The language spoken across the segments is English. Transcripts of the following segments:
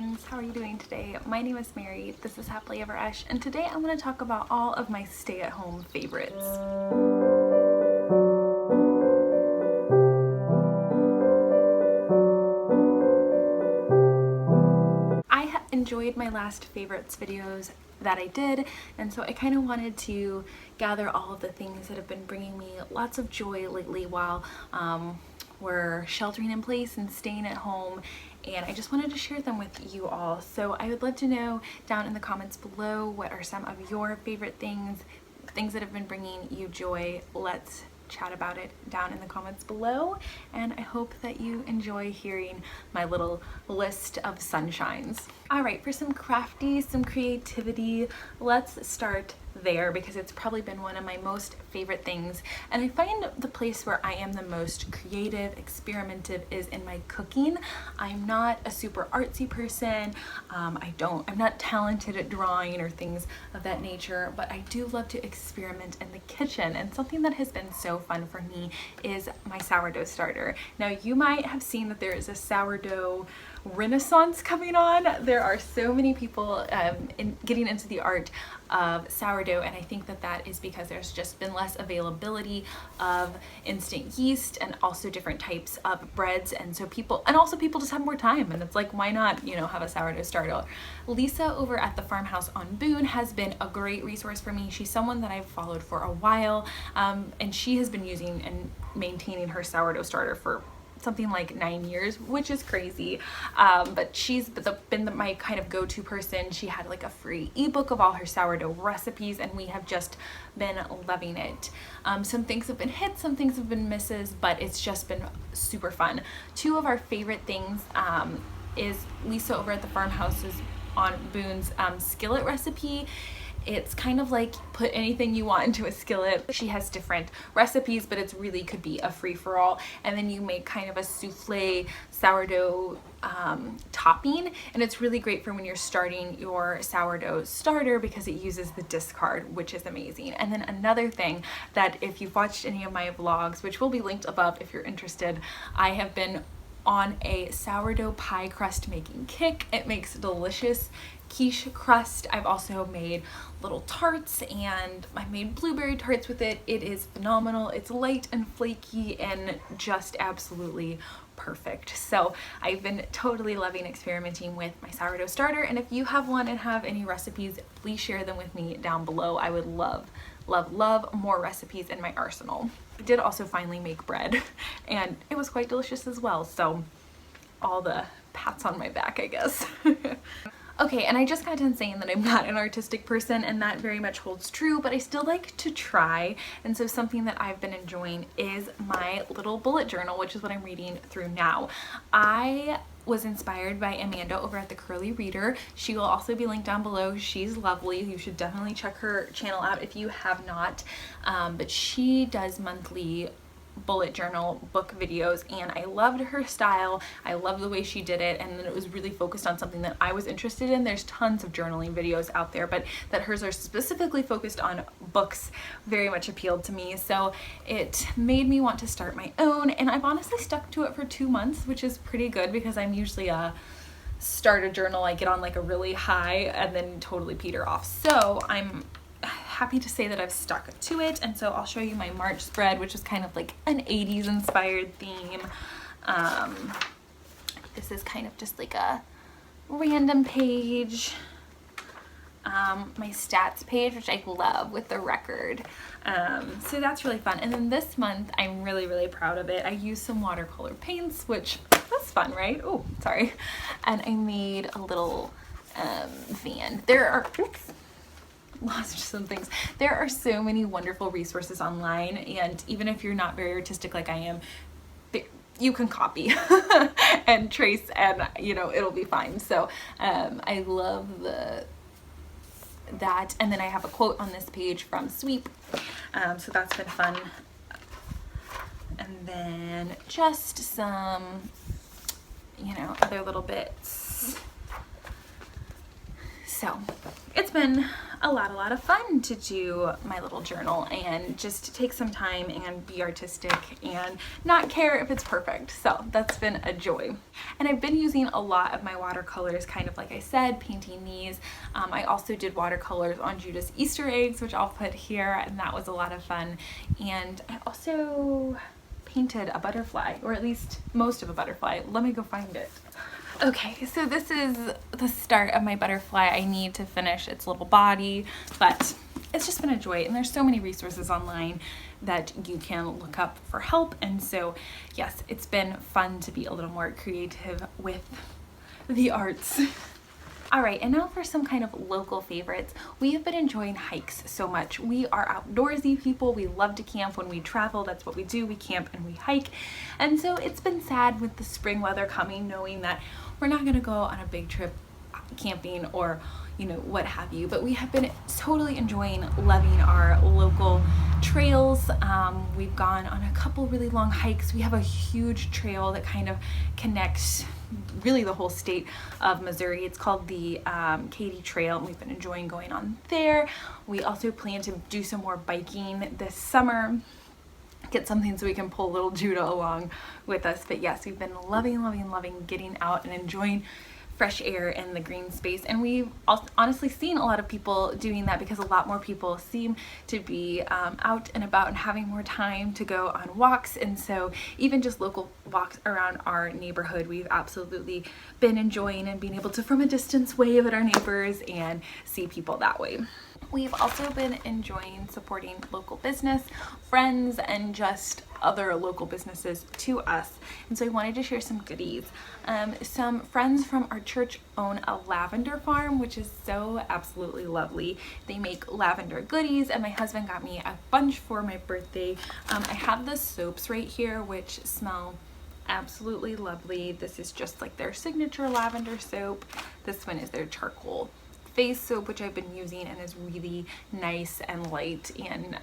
friends, how are you doing today? My name is Mary, this is Happilyeveresch, and today I'm going to talk about all of my stay-at-home favorites. I enjoyed my last favorites videos that I did, and so I kind of wanted to gather all of the things that have been bringing me lots of joy lately while we're sheltering in place and staying at home, and I just wanted to share them with you all. So I would love to know down in the comments below, what are some of your favorite things that have been bringing you joy. Let's chat about it down in the comments below, and I hope that you enjoy hearing my little list of sunshines. All right, for some crafty, some creativity, let's start there because it's probably been one of my most favorite things, and I find the place where I am the most creative, experimentative is in my cooking. I'm not a super artsy person. I'm not talented at drawing or things of that nature, but I do love to experiment in the kitchen, and something that has been so fun for me is my sourdough starter. Now you might have seen that there is a sourdough renaissance coming on. There are so many people getting into the art of sourdough, and I think that is because there's just been less availability of instant yeast and also different types of breads, and so people just have more time, and it's like, why not, you know, have a sourdough starter. Lisa over at the FarmHouse on Boone has been a great resource for me. She's someone that I've followed for a while, and she has been using and maintaining her sourdough starter for something like 9 years, which is crazy, but she's been my kind of go-to person. She had like a free ebook of all her sourdough recipes, and we have just been loving it. Some things have been hits, some things have been misses, but it's just been super fun. Two of our favorite things is Lisa over at the FarmHouse's on Boone's skillet recipe. It's kind of like put anything you want into a skillet. She has different recipes, but it's really could be a free-for-all, and then you make kind of a souffle sourdough topping, and it's really great for when you're starting your sourdough starter because it uses the discard, which is amazing. And then another thing that, if you've watched any of my vlogs, which will be linked above if you're interested, I have been on a sourdough pie crust making kick. It makes delicious quiche crust. I've also made little tarts, and I made blueberry tarts with it. It is phenomenal. It's light and flaky and just absolutely perfect. So I've been totally loving experimenting with my sourdough starter, and if you have one and have any recipes, please share them with me down below. I would love more recipes in my arsenal. I did also finally make bread, and it was quite delicious as well, so all the pats on my back, I guess. Okay, and I just got done saying that I'm not an artistic person, and that very much holds true, but I still like to try, and so something that I've been enjoying is my little bullet journal, which is what I'm reading through now. I was inspired by Amanda over at the Curly Reader. She will also be linked down below. She's lovely. You should definitely check her channel out if you have not, but she does monthly bullet journal book videos, and I loved her style. I loved the way she did it, and then it was really focused on something that I was interested in. There's tons of journaling videos out there, but that hers are specifically focused on books very much appealed to me, so it made me want to start my own, and I've honestly stuck to it for 2 months, which is pretty good because I'm usually a start a journal, I get on like a really high and then totally peter off. So I'm happy to say that I've stuck to it, and so I'll show you my March spread, which is kind of like an 80s inspired theme. This is kind of just like a random page. My stats page, which I love, with the record. So that's really fun. And then this month, I'm really proud of it. I used some watercolor paints, which that's fun, right? Oh, sorry. And I made a little van. There are, lost some things. There are so many wonderful resources online, and even if you're not very artistic like I am, you can copy and trace, and you know, it'll be fine. So I love that, and then I have a quote on this page from Sweep, so that's been fun. And then just some, you know, other little bits. So it's been a lot of fun to do my little journal and just to take some time and be artistic and not care if it's perfect. So that's been a joy. And I've been using a lot of my watercolors, kind of like I said, painting these. I also did watercolors on Judah's Easter eggs, which I'll put here, and that was a lot of fun. And I also painted a butterfly, or at least most of a butterfly. Let me go find it. Okay, so this is the start of my butterfly. I need to finish its little body, but it's just been a joy, and there's so many resources online that you can look up for help. And so yes, it's been fun to be a little more creative with the arts. All right, and now for some kind of local favorites. We have been enjoying hikes so much. We are outdoorsy people. We love to camp when we travel. That's what we do. We camp and we hike. And so it's been sad with the spring weather coming, knowing that we're not gonna go on a big trip camping or, you know, what have you. But we have been totally enjoying, loving our local trails. We've gone on a couple really long hikes. We have a huge trail that kind of connects really the whole state of Missouri. It's called the Katy Trail, and we've been enjoying going on there. We also plan to do some more biking this summer, get something so we can pull little Judah along with us. But yes, we've been loving getting out and enjoying fresh air and the green space. And we've honestly seen a lot of people doing that because a lot more people seem to be out and about and having more time to go on walks. And so even just local walks around our neighborhood, we've absolutely been enjoying and being able to from a distance wave at our neighbors and see people that way. We've also been enjoying supporting local business, friends, and just other local businesses to us. And so I wanted to share some goodies. Some friends from our church own a lavender farm, which is so absolutely lovely. They make lavender goodies, and my husband got me a bunch for my birthday. I have the soaps right here, which smell absolutely lovely. This is just like their signature lavender soap. This one is their charcoal face soap, which I've been using and is really nice and light and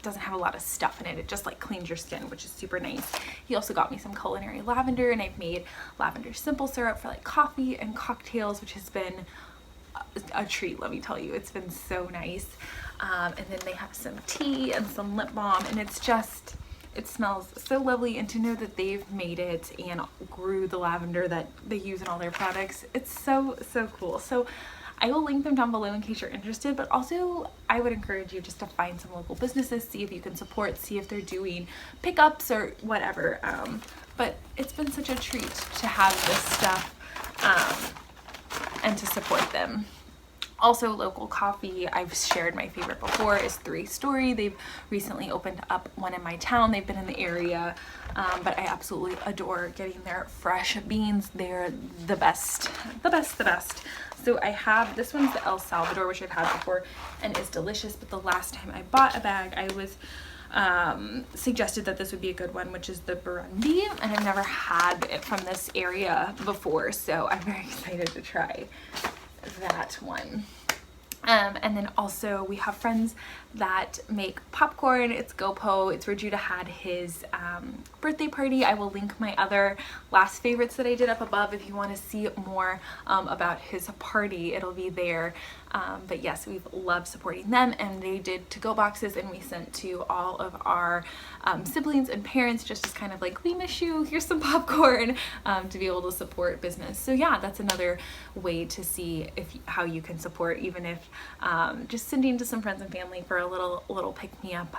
doesn't have a lot of stuff in it. It just like cleans your skin, which is super nice. He also got me some culinary lavender, and I've made lavender simple syrup for like coffee and cocktails, which has been a treat, let me tell you. It's been so nice. And then they have some tea and some lip balm, and it's just, it smells so lovely. And to know that they've made it and grew the lavender that they use in all their products, it's so cool. So I will link them down below in case you're interested, but also I would encourage you just to find some local businesses, see if you can support, see if they're doing pickups or whatever. But it's been such a treat to have this stuff and to support them. Also, local coffee, I've shared my favorite before, is 3 Story. They've recently opened up one in my town. They've been in the area, but I absolutely adore getting their fresh beans. They're the best. So I have, this one's the El Salvador, which I've had before and is delicious, but the last time I bought a bag, I was suggested that this would be a good one, which is the Burundi, and I've never had it from this area before, so I'm very excited to try that one. And then also we have friends that make popcorn. It's GoPo. It's where Judah had his birthday party. I will link my other last favorites that I did up above if you want to see more about his party. It'll be there. But yes, we've loved supporting them, and they did to-go boxes, and we sent to all of our siblings and parents, just as kind of like, we miss you, here's some popcorn, to be able to support business. So yeah, that's another way to see how you can support, even if just sending to some friends and family for a little pick-me-up.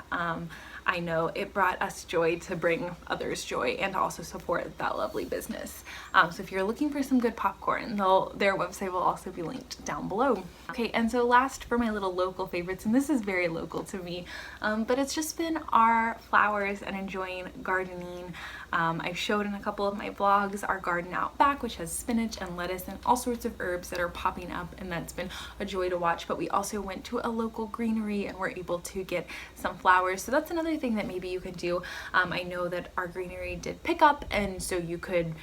I know it brought us joy to bring others joy and to also support that lovely business. So if you're looking for some good popcorn, their website will also be linked down below. Okay, and so last for my little local favorites, and this is very local to me, but it's just been our flowers and enjoying gardening. I've showed in a couple of my vlogs our garden out back, which has spinach and lettuce and all sorts of herbs that are popping up, and that's been a joy to watch. But we also went to a local greenery and were able to get some flowers, so that's another thing that maybe you could do. I know that our greenery did pick up, and so you could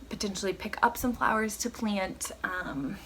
potentially pick up some flowers to plant,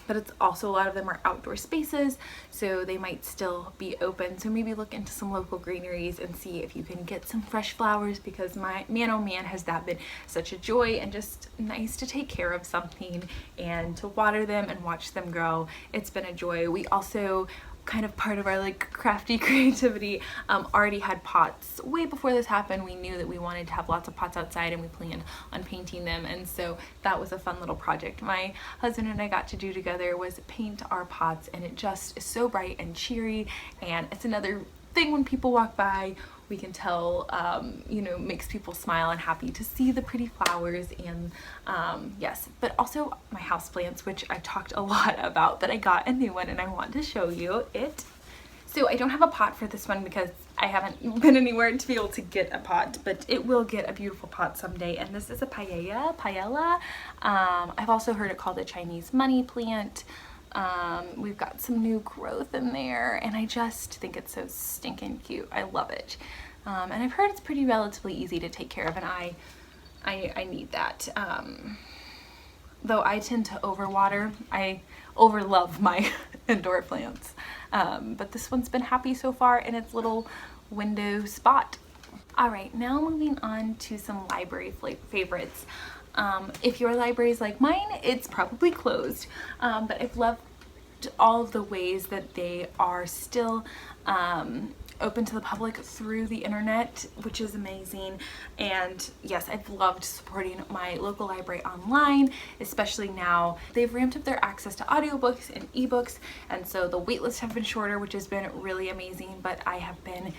but it's also, a lot of them are outdoor spaces, so they might still be open. So maybe look into some local greeneries and see if you can get some fresh flowers, because my man, oh man, has that been such a joy, and just nice to take care of something and to water them and watch them grow. It's been a joy. We also, kind of part of our like crafty creativity, already had pots way before this happened. We knew that we wanted to have lots of pots outside, and we planned on painting them, and so that was a fun little project my husband and I got to do together, was paint our pots, and it just is so bright and cheery, and it's another thing when people walk by, we can tell, you know, makes people smile and happy to see the pretty flowers. And yes, but also my houseplants, which I talked a lot about, but I got a new one and I want to show you it. So I don't have a pot for this one because I haven't been anywhere to be able to get a pot, but it will get a beautiful pot someday. And this is a paella. I've also heard it called a Chinese money plant. We've got some new growth in there, and I just think it's so stinking cute. I love it. And I've heard it's pretty relatively easy to take care of, and I need that. Though I tend to overwater, I overlove my indoor plants. But this one's been happy so far in its little window spot. All right, now moving on to some library favorites. If your library is like mine, it's probably closed, but I've loved all of the ways that they are still open to the public through the internet, which is amazing. And yes, I've loved supporting my local library online, especially now. They've ramped up their access to audiobooks and ebooks, and so the wait lists have been shorter, which has been really amazing. But I have been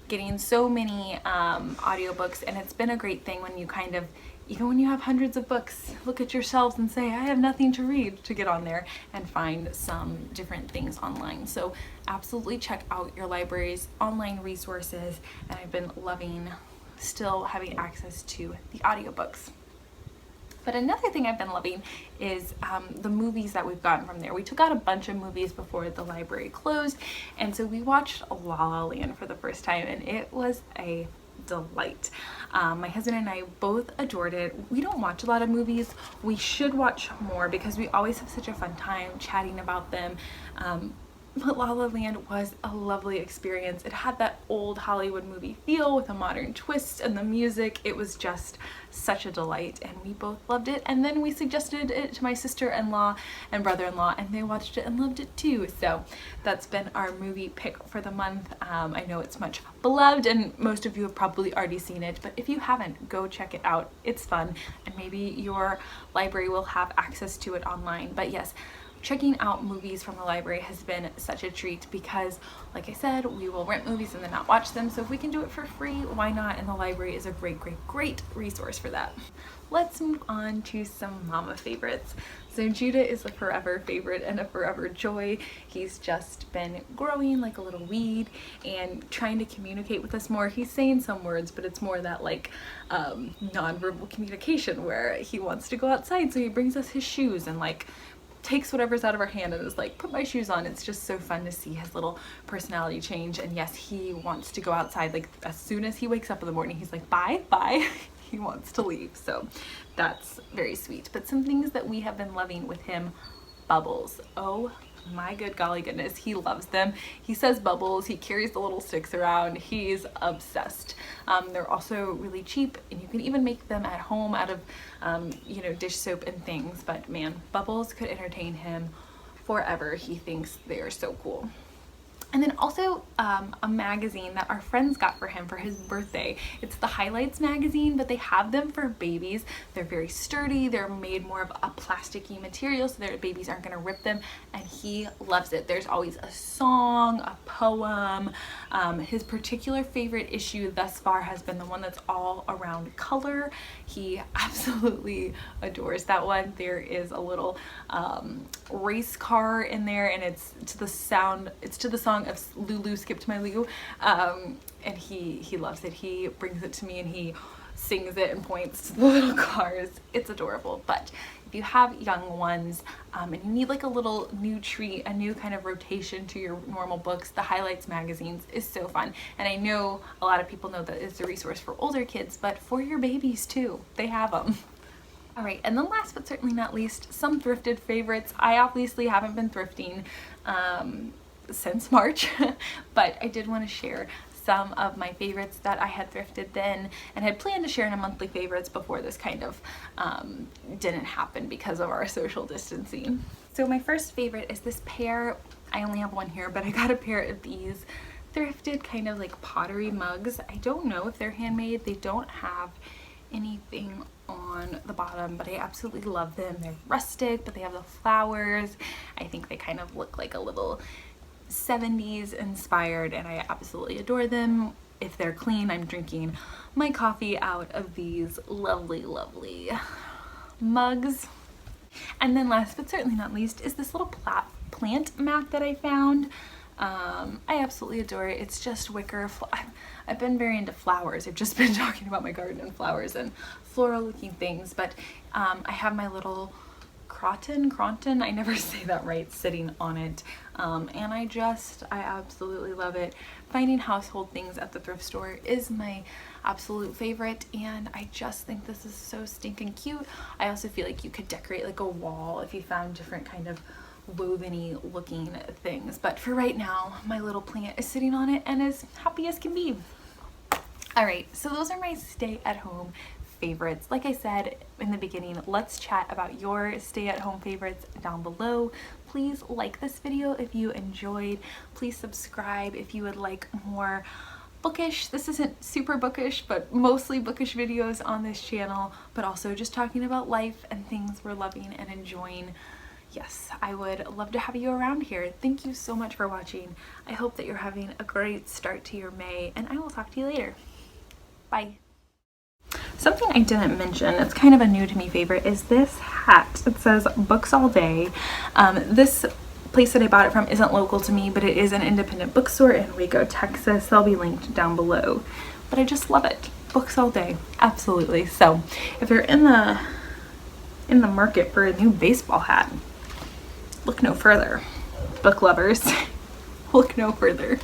getting so many audiobooks, and it's been a great thing when you kind of, even when you have hundreds of books, look at your shelves and say, I have nothing to read, to get on there and find some different things online. So absolutely check out your library's online resources, and I've been loving still having access to the audiobooks. But another thing I've been loving is the movies that we've gotten from there. We took out a bunch of movies before the library closed, and so we watched La La Land for the first time, and it was a delight. My husband and I both adored it. We don't watch a lot of movies. We should watch more because we always have such a fun time chatting about them. But La La Land was a lovely experience. It had that old Hollywood movie feel with a modern twist, and the music, it was just such a delight, and we both loved it. And then we suggested it to my sister-in-law and brother-in-law, and they watched it and loved it too. So that's been our movie pick for the month. I know it's much beloved, and most of you have probably already seen it, but if you haven't, go check it out. It's fun, and maybe your library will have access to it online. But yes, checking out movies from the library has been such a treat because, like I said, we will rent movies and then not watch them. So if we can do it for free, why not? And the library is a great resource for that. Let's move on to some mama favorites. So Judah is a forever favorite and a forever joy. He's just been growing like a little weed and trying to communicate with us more. He's saying some words, but it's more that like nonverbal communication where he wants to go outside. So he brings us his shoes and like takes whatever's out of our hand and is like, put my shoes on. It's just so fun to see his little personality change. And yes, he wants to go outside. Like as soon as he wakes up in the morning, he's like, bye. He wants to leave. So that's very sweet. But some things that we have been loving with him, bubbles. Oh my good golly goodness, he loves them. He says bubbles, he carries the little sticks around, he's obsessed. They're also really cheap, and you can even make them at home out of you know, dish soap and things. But man, bubbles could entertain him forever. He thinks they are so cool. And then also a magazine that our friends got for him for his birthday. It's the Highlights magazine, but they have them for babies. They're very sturdy. They're made more of a plasticky material so their babies aren't going to rip them, and he loves it. There's always a song, a poem. His particular favorite issue thus far has been the one that's all around color. He absolutely adores that one. There is a little race car in there, and it's to the song of Lulu Skipped My Lou, and he loves it. He brings it to me and he sings it and points to the little cars. It's adorable. But if you have young ones and you need like a little new treat, a new kind of rotation to your normal books, the Highlights magazines is so fun. And I know a lot of people know that it's a resource for older kids, but for your babies too, they have them. All right, and then last but certainly not least, some thrifted favorites. I obviously haven't been thrifting since March, but I did want to share some of my favorites that I had thrifted then and had planned to share in a monthly favorites before this kind of didn't happen because of our social distancing. So my first favorite is this pair. I only have one here, but I got a pair of these thrifted kind of like pottery mugs. I don't know if they're handmade. They don't have anything on the bottom, but I absolutely love them. They're rustic, but they have the flowers. I think they kind of look like a little 70s inspired, and I absolutely adore them. If they're clean, I'm drinking my coffee out of these lovely, lovely mugs. And then last but certainly not least is this little plant mat that I found. I absolutely adore it. It's just wicker. I've been very into flowers. I've just been talking about my garden and flowers and floral looking things, but I have my little Croton, I never say that right, sitting on it, and I absolutely love it. Finding household things at the thrift store is my absolute favorite, and I just think this is so stinking cute. I also feel like you could decorate like a wall if you found different kind of woven-y looking things, but for right now my little plant is sitting on it and is happy as can be. All right, so those are my stay-at-home favorites. Like I said in the beginning, let's chat about your stay-at-home favorites down below. Please like this video if you enjoyed. Please subscribe if you would like more bookish, this isn't super bookish, but mostly bookish videos on this channel, but also just talking about life and things we're loving and enjoying. Yes, I would love to have you around here. Thank you so much for watching. I hope that you're having a great start to your May, and I will talk to you later. Bye. Something I didn't mention, it's kind of a new to me favorite, is this hat. It says books all day. This place that I bought it from isn't local to me, but it is an independent bookstore in Waco, Texas. They'll be linked down below. But I just love it. Books all day. Absolutely. So if you're in the market for a new baseball hat, look no further. Book lovers, look no further.